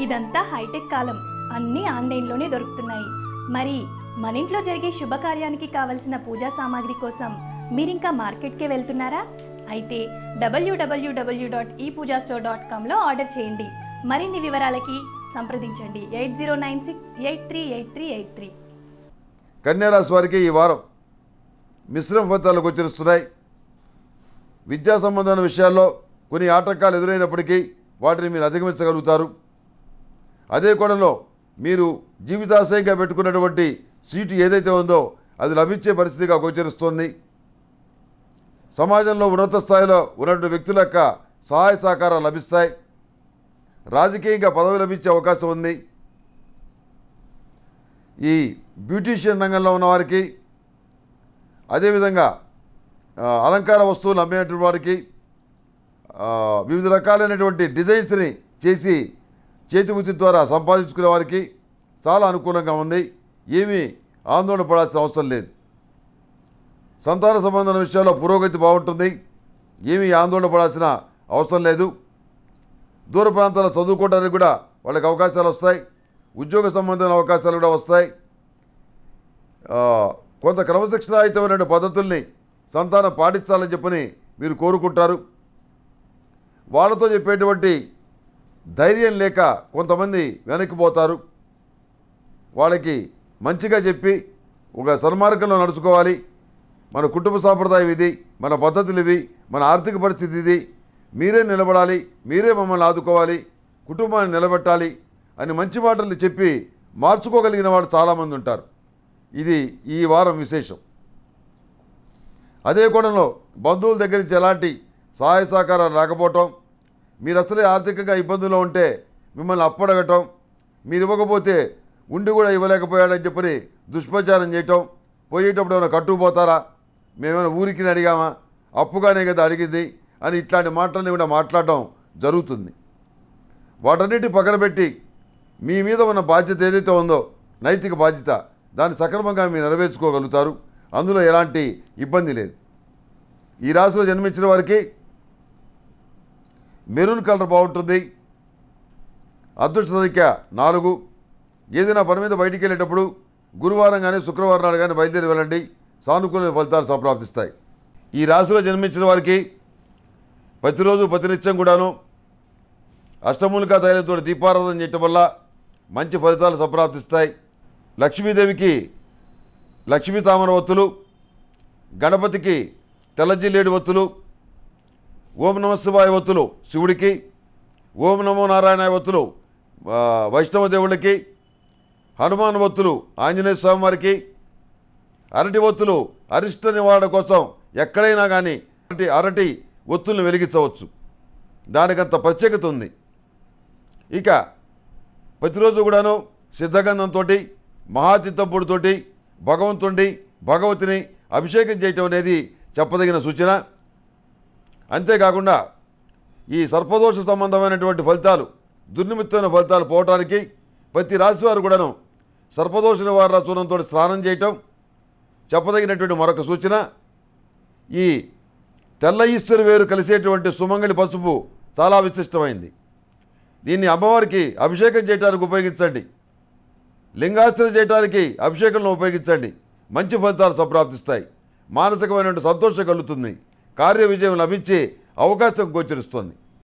ఇదంతా హైటెక్ కాలం, అన్నీ ఆన్లైన్లోనే దొరుకుతున్నాయి. మరి మన ఇంట్లో జరిగే శుభకార్యానికి కావలసిన పూజా సామాగ్రి కోసం మీరింకా మార్కెట్కే వెళ్తున్నారా? అయితే www.epoojastore.comలో ఆర్డర్ చేయండి. మరిన్ని వివరాలకి సంప్రదించండి 8096838383. కన్యారాశి వారికి ఈ వారం మిశ్రమ ఫలితాలు గోచరిస్తున్నాయి. విద్యా సంబంధమైన విషయాల్లో కొన్ని ఆటంకాలు ఎదురైనప్పటికీ వాటిని మీరు అధిగమించగలుగుతారు. అదే కోణంలో మీరు జీవితాశయంగా పెట్టుకున్నటువంటి సీటు ఏదైతే ఉందో అది లభించే పరిస్థితిగా గోచరిస్తోంది. సమాజంలో ఉన్నత స్థాయిలో ఉన్నటువంటి వ్యక్తుల యొక్క సహాయ సహకారాలు లభిస్తాయి. రాజకీయంగా పదవి లభించే అవకాశం ఉంది. ఈ బ్యూటీషియన్ రంగంలో ఉన్నవారికి, అదేవిధంగా అలంకార వస్తువులు అమ్మేటువంటి వారికి, వివిధ రకాలైనటువంటి డిజైన్స్ని చేసి చేతి వృత్తి ద్వారా సంపాదించుకునే వారికి చాలా అనుకూలంగా ఉంది. ఏమీ ఆందోళన పడాల్సిన అవసరం లేదు. సంతాన సంబంధమైన విషయాల్లో పురోగతి బాగుంటుంది. ఏమీ ఆందోళన పడాల్సిన అవసరం లేదు. దూర ప్రాంతాల్లో చదువుకోవడానికి కూడా వాళ్ళకి అవకాశాలు వస్తాయి. ఉద్యోగ సంబంధమైన అవకాశాలు కూడా వస్తాయి. కొంత క్రమశిక్షణాయుతమైన పద్ధతుల్ని సంతానం పాటించాలని చెప్పని మీరు కోరుకుంటారు. వాళ్ళతో చెప్పేటువంటి ధైర్యం లేక కొంతమంది వెనక్కిపోతారు. వాళ్ళకి మంచిగా చెప్పి ఒక సన్మార్గంలో నడుచుకోవాలి, మన కుటుంబ సాంప్రదాయం ఇది, మన పద్ధతులు ఇవి, మన ఆర్థిక పరిస్థితి ఇది, మీరే నిలబడాలి, మీరే మమ్మల్ని ఆదుకోవాలి, కుటుంబాన్ని నిలబెట్టాలి అని మంచి మాటలు చెప్పి మార్చుకోగలిగిన వాడు చాలామంది ఉంటారు. ఇది ఈ వారం విశేషం. అదే కోణంలో బంధువుల దగ్గర నుంచి ఎలాంటి సహాయ సహకారాలు రాకపోవటం, మీరు అసలే ఆర్థికంగా ఇబ్బందుల్లో ఉంటే మిమ్మల్ని అప్పడగటం, మీరు ఇవ్వకపోతే ఉండి కూడా ఇవ్వలేకపోయాడని చెప్పని దుష్ప్రచారం చేయటం, పోయేటప్పుడు ఏమైనా కట్టుకుపోతారా, మేమైనా ఊరికి అడిగామా, అప్పుగానే కదా అడిగింది అని ఇట్లాంటి మాటలని కూడా మాట్లాడటం జరుగుతుంది. వాటన్నిటి పక్కన పెట్టి మీ మీద ఉన్న బాధ్యత ఏదైతే ఉందో, నైతిక బాధ్యత, దాన్ని సక్రమంగా మీరు నెరవేర్చుకోగలుగుతారు. అందులో ఎలాంటి ఇబ్బంది లేదు. ఈ రాశిలో జన్మించిన వారికి మెరూన్ కలర్ బాగుంటుంది. అదృష్ట సంఖ్య 4. ఏదైనా పని మీద బయటికి వెళ్ళేటప్పుడు గురువారం కానీ శుక్రవారం నాడు కానీ బయలుదేరి వెళ్ళండి. సానుకూల ఫలితాలు సంప్రాప్తిస్తాయి. ఈ రాశిలో జన్మించిన వారికి ప్రతిరోజు ప్రతినిత్యం కూడాను అష్టమూలికా తైలంతో దీపారాధన చేయటం వల్ల మంచి ఫలితాలు సంప్రాప్తిస్తాయి. లక్ష్మీదేవికి లక్ష్మీ తామర ఒత్తులు, గణపతికి తెల్ల జిల్లేడు ఒత్తులు, ఓం నమ శివాయ ఒత్తులు శివుడికి, ఓం నమో నారాయణ ఒత్తులు వైష్ణవ దేవుళ్ళకి, హనుమాన్ ఒత్తులు ఆంజనేయ స్వామి వారికి, అరటి ఒత్తులు అరిష్ట నివారణ కోసం ఎక్కడైనా కానీ అరటి ఒత్తులను వెలిగించవచ్చు. దానికంత ప్రత్యేకత ఉంది. ఇక ప్రతిరోజు కూడాను సిద్ధగంధంతో, మహాతీర్థంపొడితోటి భగవంతుడి భగవతిని అభిషేకం చేయటం అనేది చెప్పదగిన సూచన. అంతేకాకుండా ఈ సర్పదోష సంబంధమైనటువంటి ఫలితాలు, దుర్నిమిత్తమైన ఫలితాలు పోవటానికి ప్రతి రాశి వారు కూడాను సర్పదోష నివారణ చూర్ణంతో స్నానం చేయటం చెప్పదగినటువంటి మరొక సూచన. ఈ తెల్ల ఈశ్వరి వేరు కలిసేటువంటి సుమంగళి పసుపు చాలా విశిష్టమైంది. దీన్ని అమ్మవారికి అభిషేకం చేయడానికి ఉపయోగించండి. లింగార్చన చేయడానికి అభిషేకంలో ఉపయోగించండి. మంచి ఫలితాలు సంప్రాప్తిస్తాయి. మానసికమైనటువంటి సంతోషం కలుగుతుంది. కార్య విజయం లభించే అవకాశం గోచరిస్తుంది.